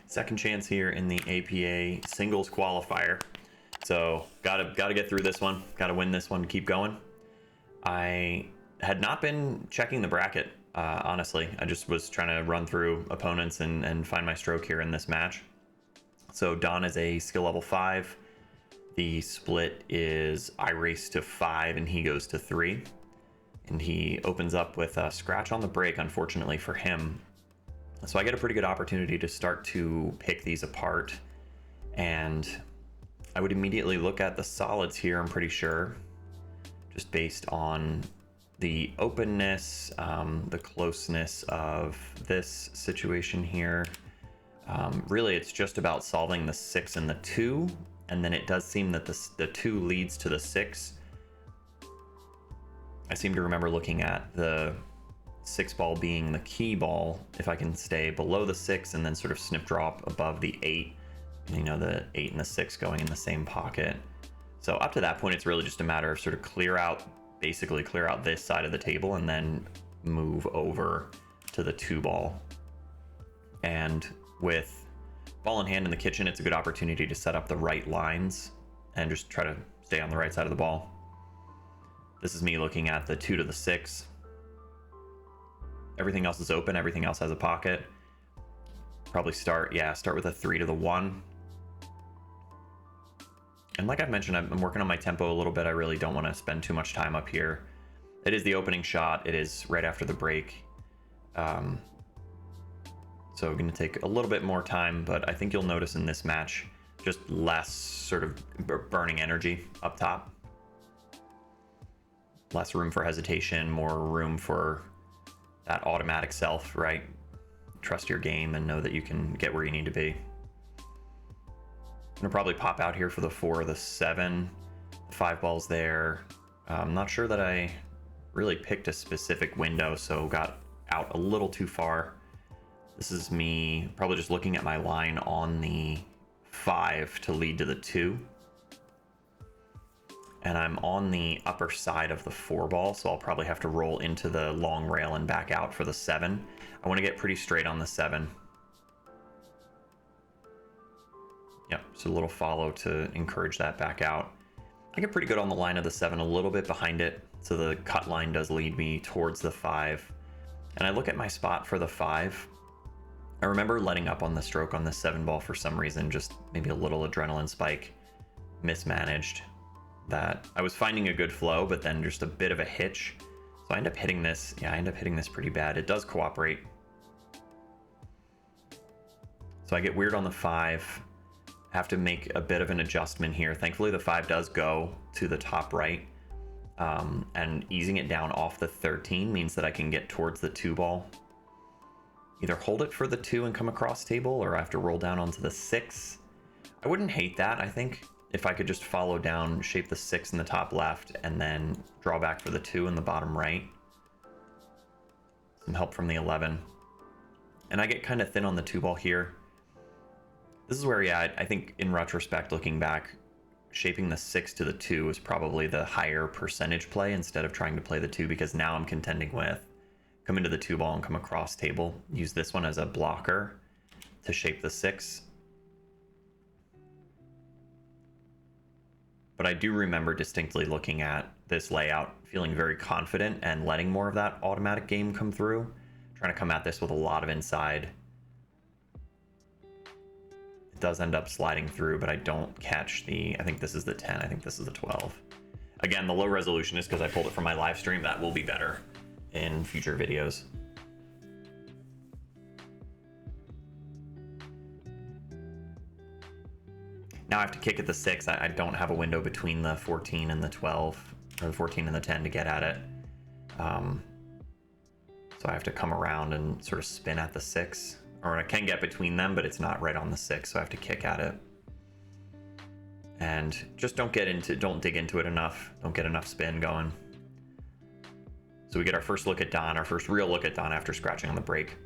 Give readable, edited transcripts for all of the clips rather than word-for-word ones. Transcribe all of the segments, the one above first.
Second chance here in the APA singles qualifier. So gotta get through this one. Gotta win this one. Keep going. I had not been checking the bracket, honestly. I just was trying to run through opponents and find my stroke here in this match. So Don is a skill level 5. The split is I race to 5 and he goes to 3. And he opens up with a scratch on the break, unfortunately for him. So I get a pretty good opportunity to start to pick these apart. And I would immediately look at the solids here, I'm pretty sure. Just based on the openness, the closeness of this situation here. Really, it's just about solving the 6 and the 2. And then it does seem that the 2 leads to the 6. I seem to remember looking at the 6 ball being the key ball. If I can stay below the 6 and then sort of snip drop above the 8, you know, the 8 and the 6 going in the same pocket. So up to that point, it's really just a matter of sort of basically clear out this side of the table and then move over to the 2 ball. And with ball in hand in the kitchen, it's a good opportunity to set up the right lines and just try to stay on the right side of the ball. This is me looking at the 2 to the 6. Everything else is open. Everything else has a pocket. Probably start with a 3 to the 1. And like I've mentioned, I'm working on my tempo a little bit. I really don't want to spend too much time up here. It is the opening shot. It is right after the break. So we're going to take a little bit more time, but I think you'll notice in this match just less sort of burning energy up top. Less room for hesitation, more room for that automatic self, right? Trust your game and know that you can get where you need to be. I'm gonna probably pop out here for the 4 or the 7. The 5 ball's there. I'm not sure that I really picked a specific window, so got out a little too far. This is me probably just looking at my line on the 5 to lead to the 2. And I'm on the upper side of the 4 ball, so I'll probably have to roll into the long rail and back out for the 7. I want to get pretty straight on the 7. Yep, so a little follow to encourage that back out. I get pretty good on the line of the 7, a little bit behind it, so the cut line does lead me towards the 5. And I look at my spot for the 5. I remember letting up on the stroke on the 7 ball for some reason, just maybe a little adrenaline spike, mismanaged. That I was finding a good flow, but then just a bit of a hitch. So I end up hitting this. Yeah, I end up hitting this pretty bad. It does cooperate. So I get weird on the 5. Have to make a bit of an adjustment here. Thankfully, the 5 does go to the top right. And easing it down off the 13 means that I can get towards the 2 ball. Either hold it for the 2 and come across table, or I have to roll down onto the 6. I wouldn't hate that, I think. If I could just follow down, shape the 6 in the top left, and then draw back for the 2 in the bottom right. Some help from the 11. And I get kind of thin on the 2 ball here. This is where, yeah, I think in retrospect, looking back, shaping the 6 to the 2 is probably the higher percentage play instead of trying to play the 2, because now I'm contending with come into the 2 ball and come across table. Use this one as a blocker to shape the 6. But I do remember distinctly looking at this layout, feeling very confident and letting more of that automatic game come through. Trying to come at this with a lot of inside. It does end up sliding through, but I don't catch the, I think this is the 10, I think this is the 12. Again, the low resolution is because I pulled it from my live stream. That will be better in future videos. Now I have to kick at the 6. I don't have a window between the 14 and the 12, or the 14 and the 10 to get at it. So I have to come around and sort of spin at the 6. Or I can get between them, but it's not right on the 6, so I have to kick at it. And just don't dig into it enough. Don't get enough spin going. So we get our first look at Don, our first real look at Don after scratching on the break.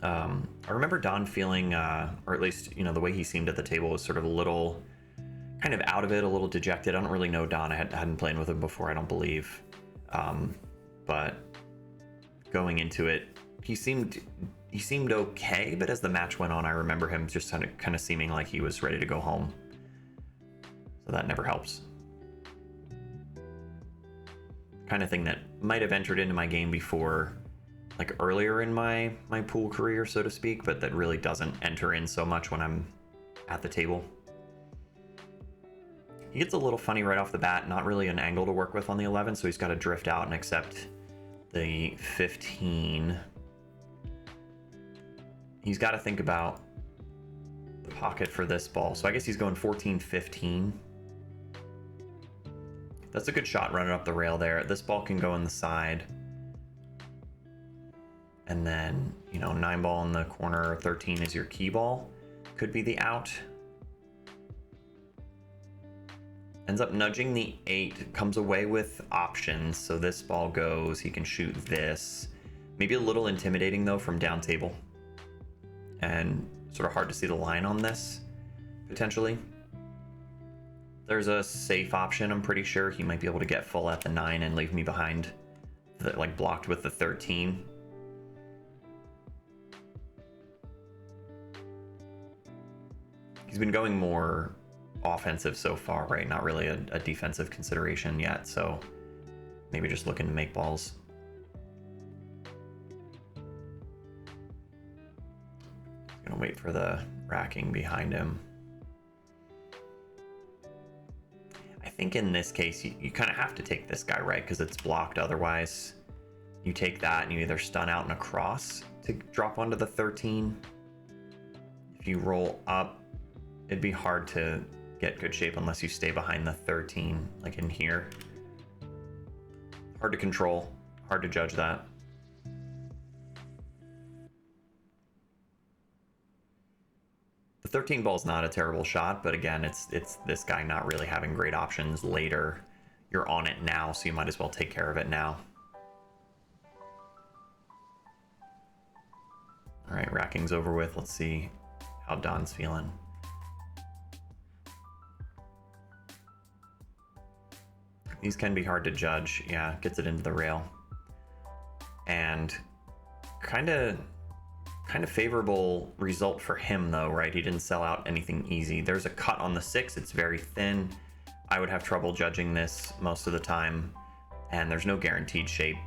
I remember Don feeling, or at least, you know, the way he seemed at the table was sort of a little kind of out of it, a little dejected. I don't really know Don. I hadn't played with him before, I don't believe. But going into it, he seemed he seemed okay, but as the match went on, I remember him just kind of seeming like he was ready to go home. So that never helps. Kind of thing that might have entered into my game before, like earlier in my pool career, so to speak, but that really doesn't enter in so much when I'm at the table. He gets a little funny right off the bat, not really an angle to work with on the 11, so he's got to drift out and accept the 15. He's got to think about the pocket for this ball, so I guess he's going 14-15. That's a good shot running up the rail there. This ball can go in the side. And then, 9 ball in the corner, 13 is your key ball. Could be the out. Ends up nudging the 8, comes away with options. So this ball goes, he can shoot this. Maybe a little intimidating though from down table. And sort of hard to see the line on this, potentially. There's a safe option, I'm pretty sure. He might be able to get full at the 9 and leave me behind, blocked with the 13. He's been going more offensive so far, right? Not really a defensive consideration yet, so maybe just looking to make balls. Gonna wait for the racking behind him. I think in this case, you kind of have to take this guy, right? Because it's blocked otherwise. You take that and you either stun out and across to drop onto the 13. If you roll up, it'd be hard to get good shape unless you stay behind the 13, like in here. Hard to control, hard to judge that. The 13 ball's not a terrible shot, but again, it's this guy not really having great options later. You're on it now, so you might as well take care of it now. All right, racking's over with. Let's see how Don's feeling. These can be hard to judge. Yeah, gets it into the rail. And kind of favorable result for him though, right? He didn't sell out anything easy. There's a cut on the 6, it's very thin. I would have trouble judging this most of the time, and there's no guaranteed shape.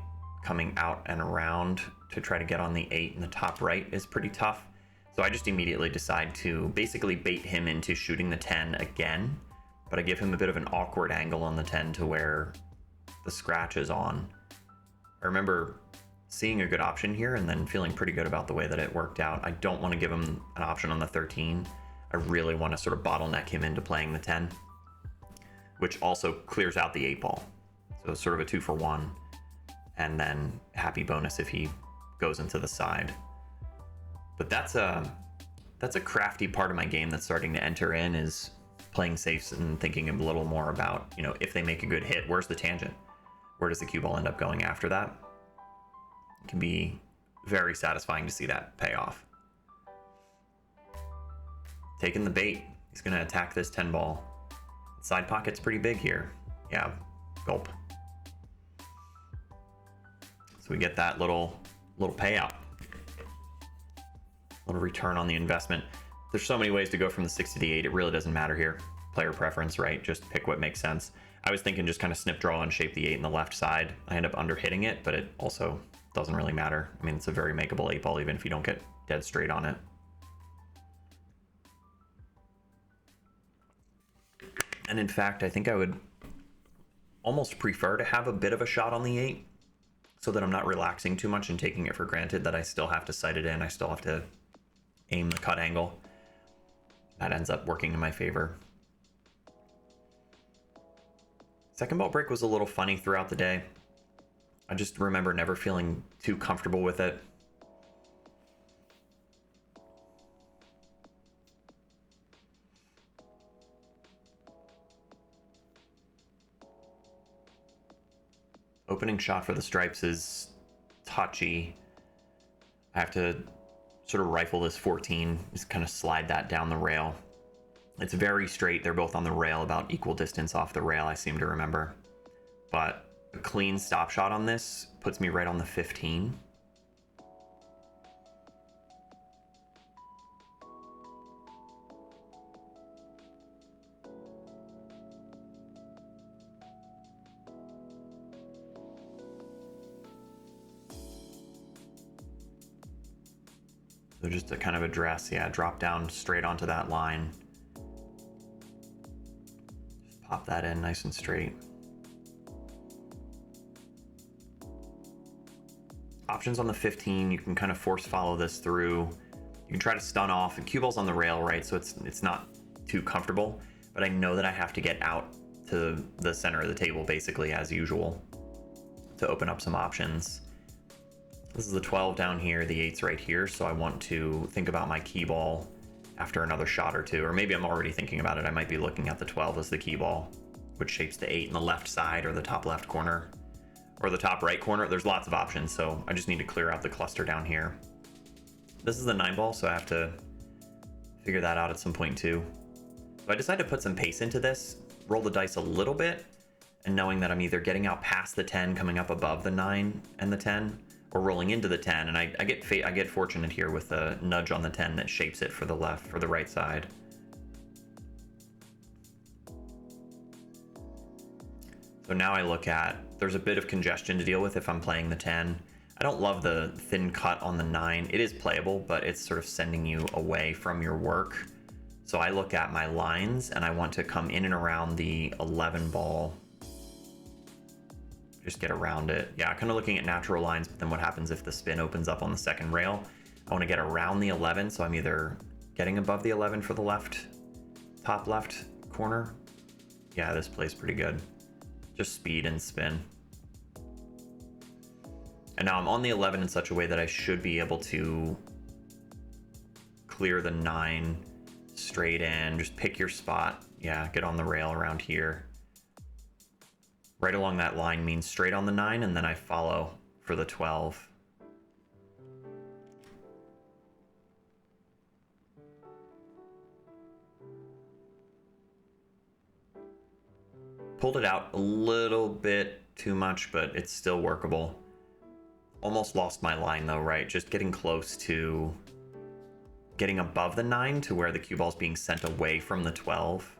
Coming out and around to try to get on the 8 in the top right is pretty tough. So I just immediately decide to basically bait him into shooting the 10 again, but I give him a bit of an awkward angle on the 10 to where the scratch is on. I remember seeing a good option here and then feeling pretty good about the way that it worked out. I don't want to give him an option on the 13. I really want to sort of bottleneck him into playing the 10, which also clears out the 8 ball. So it's sort of a 2-for-1, and then happy bonus if he goes into the side. But that's a crafty part of my game that's starting to enter in, is playing safes and thinking a little more about, if they make a good hit, where's the tangent? Where does the cue ball end up going after that? It can be very satisfying to see that pay off. Taking the bait. He's going to attack this 10 ball. Side pocket's pretty big here. Yeah, gulp. So we get that little payout. Little return on the investment. There's so many ways to go from the 6 to the 8. It really doesn't matter here. Player preference, right? Just pick what makes sense. I was thinking just kind of snip draw and shape the 8 in the left side. I end up under hitting it, but it also doesn't really matter. I mean, it's a very makeable 8 ball even if you don't get dead straight on it. And in fact, I think I would almost prefer to have a bit of a shot on the 8 so that I'm not relaxing too much and taking it for granted that I still have to sight it in. I still have to aim the cut angle. That ends up working in my favor. Second ball break was a little funny throughout the day. I just remember never feeling too comfortable with it. Opening shot for the stripes is touchy. I have to sort of rifle this 14, just kind of slide that down the rail. It's very straight. They're both on the rail, about equal distance off the rail, I seem to remember. But a clean stop shot on this puts me right on the 15. So just to kind of address, yeah, drop down straight onto that line. Just pop that in nice and straight. Options on the 15, you can kind of force follow this through. You can try to stun off, and cue ball's on the rail, right? So it's not too comfortable, but I know that I have to get out to the center of the table basically as usual to open up some options. This is the 12 down here, the 8's right here, so I want to think about my key ball after another shot or two, or maybe I'm already thinking about it. I might be looking at the 12 as the key ball, which shapes the 8 in the left side or the top left corner or the top right corner. There's lots of options, so I just need to clear out the cluster down here. This is the 9 ball, so I have to figure that out at some point too. So I decided to put some pace into this, roll the dice a little bit, and knowing that I'm either getting out past the 10, coming up above the 9 and the 10, or rolling into the 10, and I get fortunate here with a nudge on the 10 that shapes it for the left, for the right side. So now I look at, there's a bit of congestion to deal with if I'm playing the 10. I don't love the thin cut on the 9. It is playable, but it's sort of sending you away from your work. So I look at my lines and I want to come in and around the 11 ball. Just get around it. Yeah, kind of looking at natural lines, but then what happens if the spin opens up on the second rail? I want to get around the 11, so I'm either getting above the 11 for the left, top left corner. Yeah, this plays pretty good. Just speed and spin. And now I'm on the 11 in such a way that I should be able to clear the 9 straight in. Just pick your spot. Yeah, get on the rail around here. Right along that line means straight on the 9, and then I follow for the 12. Pulled it out a little bit too much, but it's still workable. Almost lost my line though, right? Just getting close to getting above the 9 to where the cue ball's being sent away from the 12.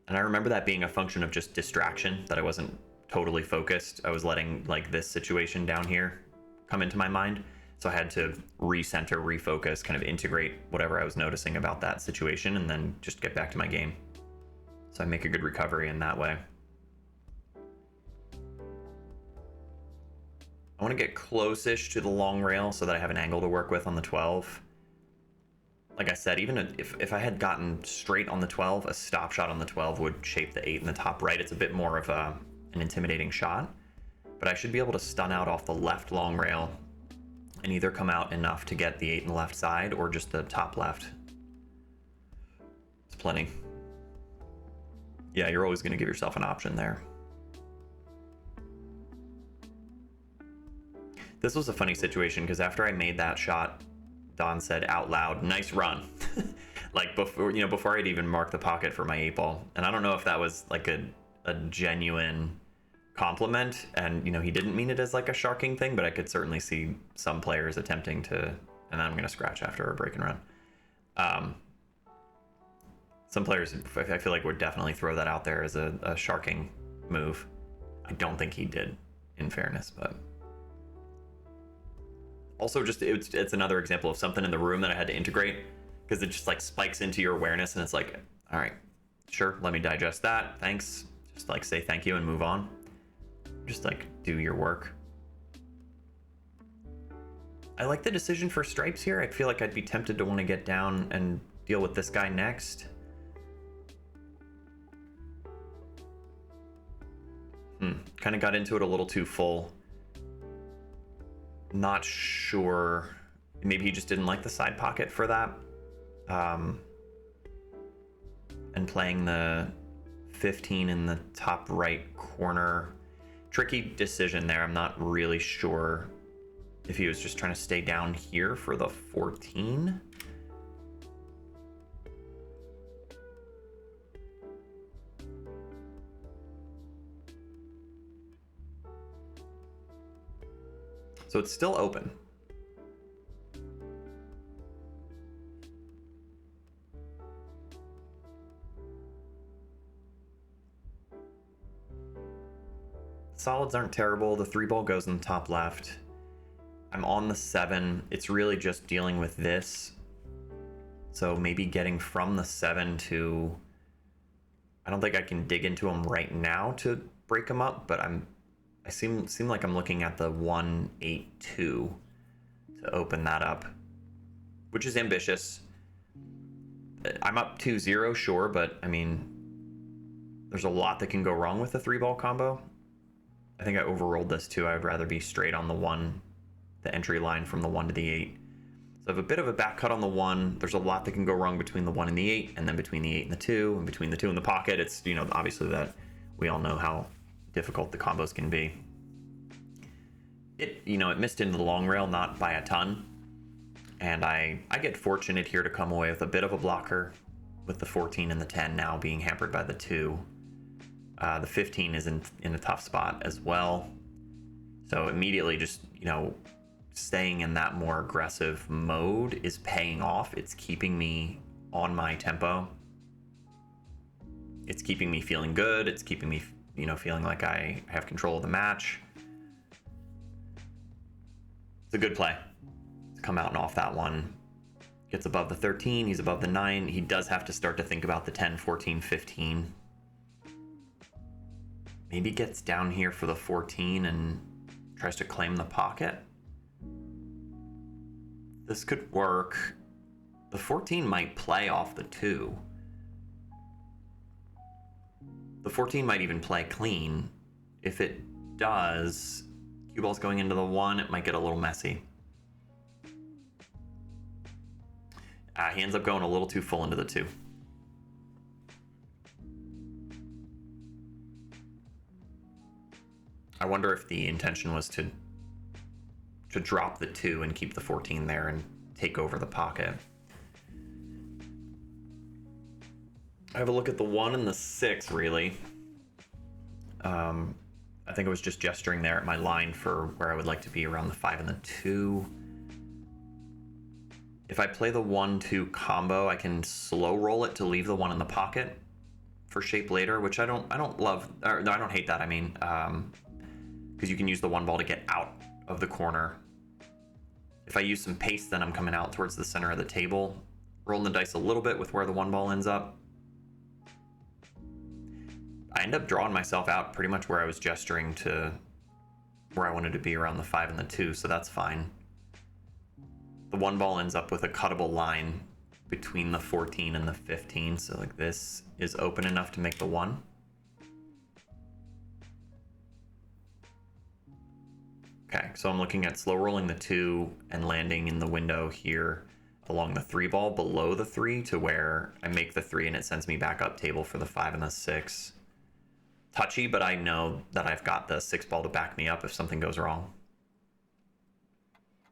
And I remember that being a function of just distraction, that I wasn't totally focused. I was letting like this situation down here come into my mind. So I had to recenter, refocus, kind of integrate whatever I was noticing about that situation and then just get back to my game. So I make a good recovery in that way. I want to get close-ish to the long rail so that I have an angle to work with on the 12. Like I said, even if I had gotten straight on the 12, a stop shot on the 12 would shape the 8 in the top right. It's a bit more of an intimidating shot, but I should be able to stun out off the left long rail and either come out enough to get the 8 in the left side or just the top left. It's plenty. Yeah, you're always going to give yourself an option there. This was a funny situation because after I made that shot, Don said out loud, "Nice run." Like before I'd even marked the pocket for my 8 ball. And I don't know if that was like a genuine compliment, and he didn't mean it as like a sharking thing, but I could certainly see some players attempting to, and I'm going to scratch after a break and run. Some players, I feel like, would definitely throw that out there as a sharking move. I don't think he did, in fairness, but also just it's another example of something in the room that I had to integrate, because it just like spikes into your awareness and it's like, all right, sure, let me digest that, thanks, just like say thank you and move on. Just like do your work. I like the decision for stripes here. I feel like I'd be tempted to want to get down and deal with this guy next. Kind of got into it a little too full. Not sure. Maybe he just didn't like the side pocket for that. And playing the 15 in the top right corner. Tricky decision there. I'm not really sure if he was just trying to stay down here for the 14. So it's still open. Solids aren't terrible. The 3 ball goes in the top left. I'm on the 7. It's really just dealing with this. So maybe getting from the 7 to... I don't think I can dig into them right now to break them up, but I seem like I'm looking at the 182 to open that up, which is ambitious. I'm up 2-0, sure, but I mean, there's a lot that can go wrong with the 3-ball combo. I think I overrolled this too. I would rather be straight on the 1, the entry line from the 1 to the 8. So I have a bit of a back cut on the 1. There's a lot that can go wrong between the 1 and the 8, and then between the 8 and the 2, and between the 2 and the pocket. It's, you know, obviously that we all know how difficult the combos can be. It, you know, it missed into the long rail, not by a ton. And I get fortunate here to come away with a bit of a blocker with the 14 and the 10 now being hampered by the 2. The 15 is in a tough spot as well. So immediately just, you know, staying in that more aggressive mode is paying off. It's keeping me on my tempo. It's keeping me feeling good. It's keeping me, you know, feeling like I have control of the match. It's a good play. It's come out and off that one. Gets above the 13. He's above the 9. He does have to start to think about the 10, 14, 15. Maybe gets down here for the 14 and tries to claim the pocket. This could work. The 14 might play off the 2. The 14 might even play clean. If it does, cue ball's going into the 1, it might get a little messy. He ends up going a little too full into the 2. I wonder if the intention was to drop the 2 and keep the 14 there and take over the pocket. I have a look at the 1 and the 6, really. I think I was just gesturing there at my line for where I would like to be around the 5 and the 2. If I play the 1-2 combo, I can slow roll it to leave the 1 in the pocket for shape later, which I don't love, or no, I don't hate that. I mean, because you can use the 1 ball to get out of the corner. If I use some pace, then I'm coming out towards the center of the table, rolling the dice a little bit with where the 1 ball ends up. I end up drawing myself out pretty much where I was gesturing to where I wanted to be around the 5 and the 2, so that's fine. The 1 ball ends up with a cuttable line between the 14 and the 15, so like this is open enough to make the 1. Okay, so I'm looking at slow rolling the 2 and landing in the window here along the 3 ball below the 3 to where I make the 3 and it sends me back up table for the 5 and the 6. Touchy, but I know that I've got the 6 ball to back me up if something goes wrong.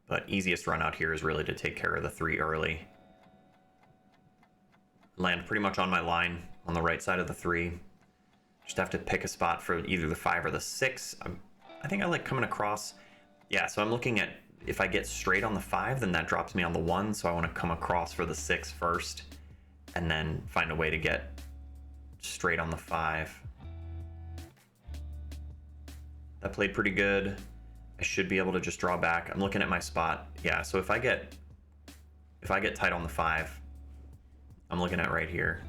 But easiest run out here is really to take care of the 3 early. Land pretty much on my line on the right side of the 3. Just have to pick a spot for either the 5 or the 6. I think I like coming across. Yeah, so I'm looking at if I get straight on the 5, then that drops me on the 1. So I want to come across for the 6 first and then find a way to get straight on the 5. That played pretty good. I should be able to just draw back. I'm looking at my spot. Yeah, so if I get tight on the 5, I'm looking at right here.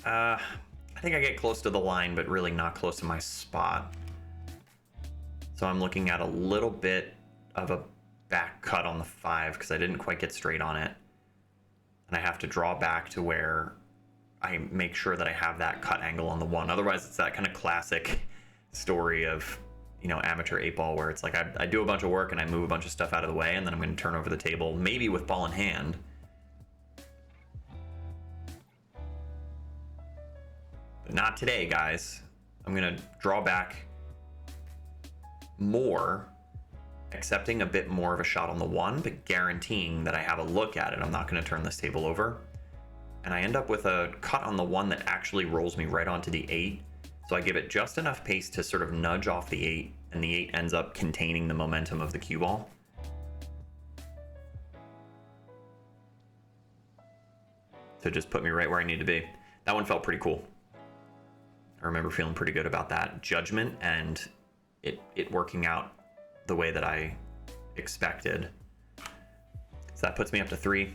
I think I get close to the line, but really not close to my spot. So I'm looking at a little bit of a back cut on the 5 because I didn't quite get straight on it. And I have to draw back to where I make sure that I have that cut angle on the 1. Otherwise, it's that kind of classic story of, you know, amateur 8-ball where it's like I do a bunch of work and I move a bunch of stuff out of the way and then I'm going to turn over the table, maybe with ball in hand. But not today, guys. I'm going to draw back more, accepting a bit more of a shot on the 1, but guaranteeing that I have a look at it. I'm not going to turn this table over. And I end up with a cut on the 1 that actually rolls me right onto the 8. So I give it just enough pace to sort of nudge off the 8, and the 8 ends up containing the momentum of the cue ball. So just put me right where I need to be. That one felt pretty cool. I remember feeling pretty good about that judgment and it working out the way that I expected. So that puts me up to 3.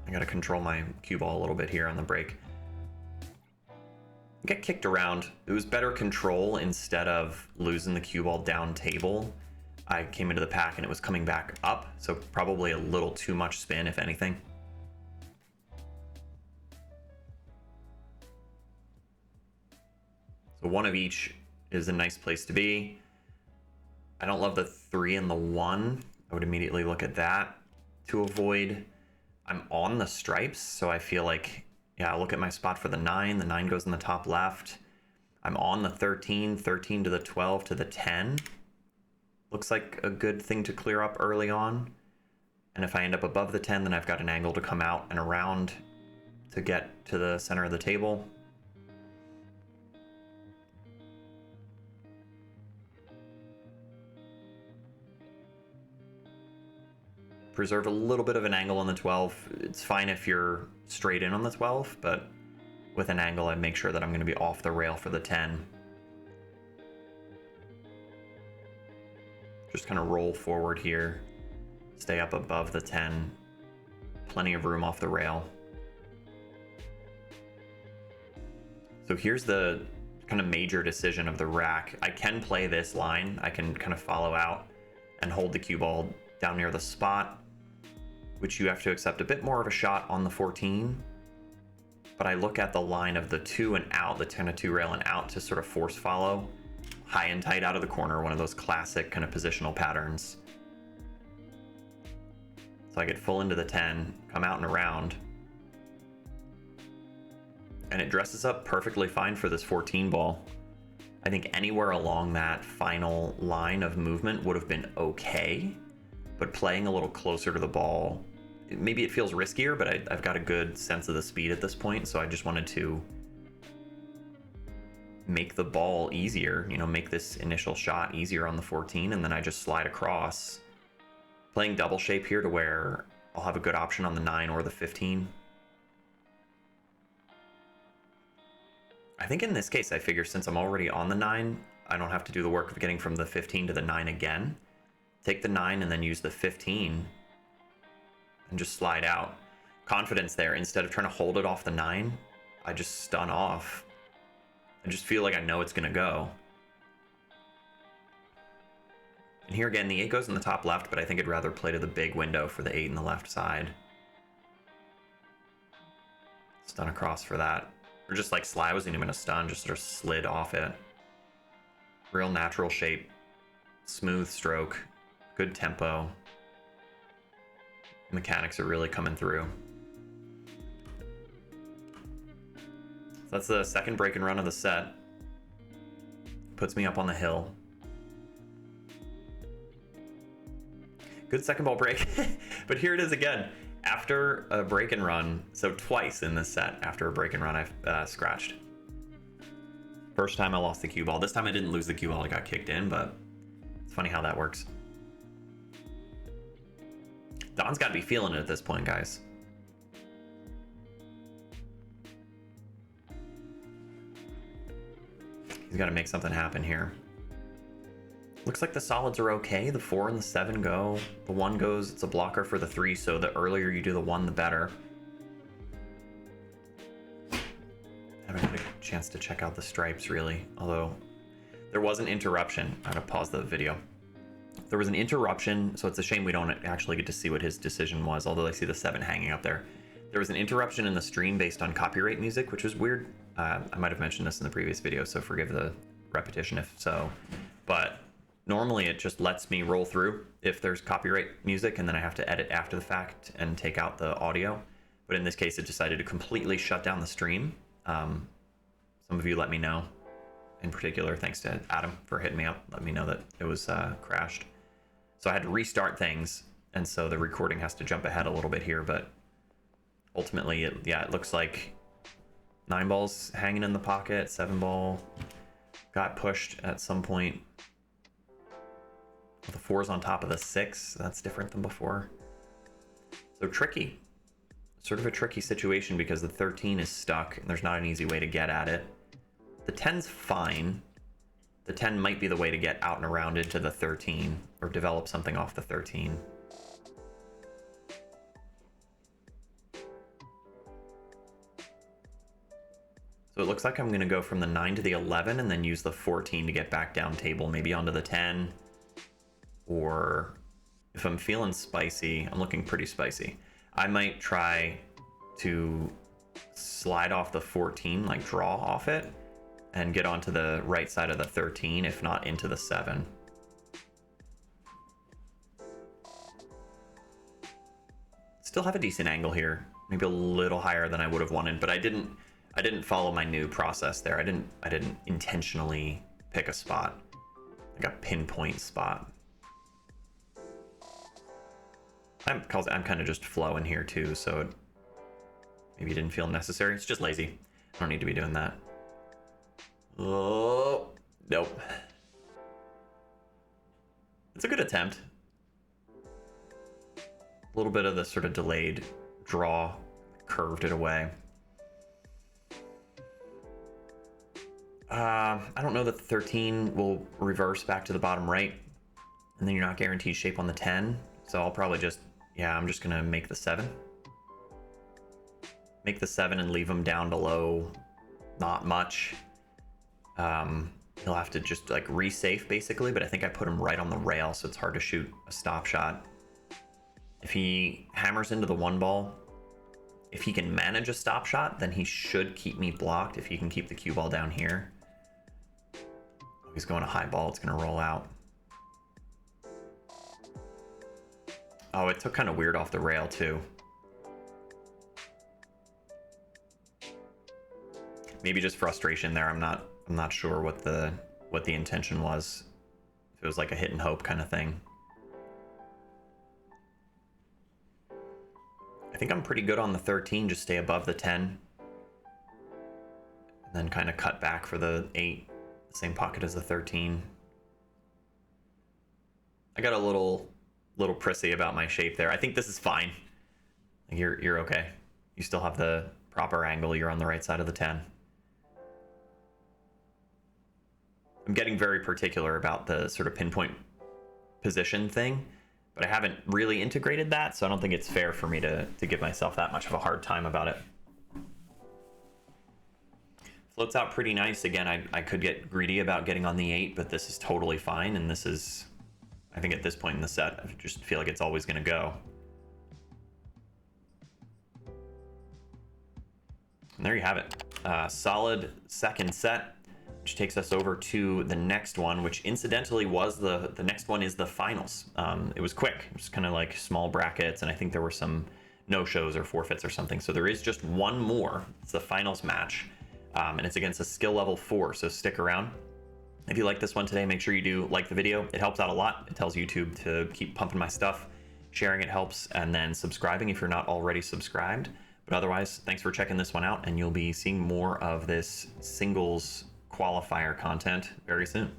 I gotta control my cue ball a little bit here on the break. Get kicked around. It was better control instead of losing the cue ball down table. I came into the pack and it was coming back up, so probably a little too much spin, if anything. So 1 of each is a nice place to be. I don't love the 3 and the 1. I would immediately look at that to avoid. I'm on the stripes, so I feel like, yeah, I'll look at my spot for the 9. The 9 goes in the top left. I'm on the 13 to the 12 to the 10. Looks like a good thing to clear up early on. And if I end up above the 10, then I've got an angle to come out and around to get to the center of the table. Preserve a little bit of an angle on the 12. It's fine if you're straight in on the 12, but with an angle, I make sure that I'm going to be off the rail for the 10. Just kind of roll forward here, stay up above the 10. Plenty of room off the rail. So here's the kind of major decision of the rack. I can play this line. I can kind of follow out and hold the cue ball down near the spot, which you have to accept a bit more of a shot on the 14. But I look at the line of the 2 and out, the 10 to 2 rail and out to sort of force follow. High and tight out of the corner, one of those classic kind of positional patterns. So I get full into the 10, come out and around. And it dresses up perfectly fine for this 14 ball. I think anywhere along that final line of movement would have been okay. But playing a little closer to the ball, maybe it feels riskier, but I've got a good sense of the speed at this point, so I just wanted to make the ball easier, you know, make this initial shot easier on the 14, and then I just slide across. Playing double shape here to where I'll have a good option on the 9 or the 15. I think in this case, I figure since I'm already on the 9, I don't have to do the work of getting from the 15 to the 9 again. Take the 9 and then use the 15 and just slide out. Confidence there. Instead of trying to hold it off the 9, I just stun off. I just feel like I know it's going to go. And here again, the 8 goes in the top left, but I think I'd rather play to the big window for the 8 in the left side. Stun across for that. Or just like slide, wasn't even a stun, just sort of slid off it. Real natural shape. Smooth stroke. Good tempo. Mechanics are really coming through. So that's the second break and run of the set. Puts me up on the hill. Good second ball break. But here it is again. After a break and run, so twice in this set, after a break and run, I've scratched. First time I lost the cue ball. This time I didn't lose the cue ball, I got kicked in, but it's funny how that works. Don's got to be feeling it at this point, guys. He's got to make something happen here. Looks like the solids are okay. The 4 and the 7 go. The 1 goes, it's a blocker for the 3, so the earlier you do the 1, the better. Haven't had a chance to check out the stripes, really. Although, there was an interruption. I'm going to pause the video. There was an interruption, so it's a shame we don't actually get to see what his decision was, although I see the 7 hanging up there. There was an interruption in the stream based on copyright music, which was weird. I might have mentioned this in the previous video, so forgive the repetition if so. But normally it just lets me roll through if there's copyright music, and then I have to edit after the fact and take out the audio. But in this case, it decided to completely shut down the stream. Some of you let me know. In particular, thanks to Adam for hitting me up, let me know that it was crashed. So I had to restart things, and so the recording has to jump ahead a little bit here, but ultimately, it looks like 9 ball's hanging in the pocket, 7 ball got pushed at some point. The 4's on top of the 6, that's different than before. So tricky. sort of a tricky situation because the 13 is stuck and there's not an easy way to get at it. The 10's fine. The 10 might be the way to get out and around into the 13 or develop something off the 13. So it looks like I'm going to go from the 9 to the 11 and then use the 14 to get back down table, maybe onto the 10. Or if I'm feeling spicy, I'm looking pretty spicy, I might try to slide off the 14, like draw off it, and get onto the right side of the 13, if not into the 7. Still have a decent angle here, maybe a little higher than I would have wanted, but I didn't follow my new process there. I didn't intentionally pick a spot, like a pinpoint spot. I'm kind of just flowing here too, so maybe it didn't feel necessary. It's just lazy. I don't need to be doing that. Oh, nope. It's a good attempt. A little bit of the sort of delayed draw curved it away. I don't know that the 13 will reverse back to the bottom right, and then you're not guaranteed shape on the 10. So I'll probably just, yeah, I'm just gonna make the 7. Make the 7 and leave him down below not much. He'll have to just like resafe basically, but I think I put him right on the rail, so it's hard to shoot a stop shot. If he hammers into the 1 ball, if he can manage a stop shot, then he should keep me blocked if he can keep the cue ball down here. Oh, he's going a high ball, it's gonna roll out. Oh, it took kind of weird off the rail too. Maybe just frustration there. I'm not sure what the intention was. If it was like a hit and hope kind of thing. I think I'm pretty good on the 13, just stay above the 10. And then kind of cut back for the 8, same pocket as the 13. I got a little prissy about my shape there. I think this is fine. You're okay. You still have the proper angle. You're on the right side of the 10. I'm getting very particular about the sort of pinpoint position thing, but I haven't really integrated that, so I don't think it's fair for me to give myself that much of a hard time about it. Floats out pretty nice. Again, I could get greedy about getting on the 8, but this is totally fine, and this is, I think at this point in the set, I just feel like it's always going to go. And there you have it. Solid second set, which takes us over to the next one, which incidentally was the next one is the finals. It was quick. It was kind of like small brackets, and I think there were some no-shows or forfeits or something. So there is just one more. It's the finals match, and it's against a skill level 4, so stick around. If you like this one today, make sure you do like the video. It helps out a lot. It tells YouTube to keep pumping my stuff. Sharing it helps, and then subscribing if you're not already subscribed. But otherwise, thanks for checking this one out, and you'll be seeing more of this singles qualifier content very soon.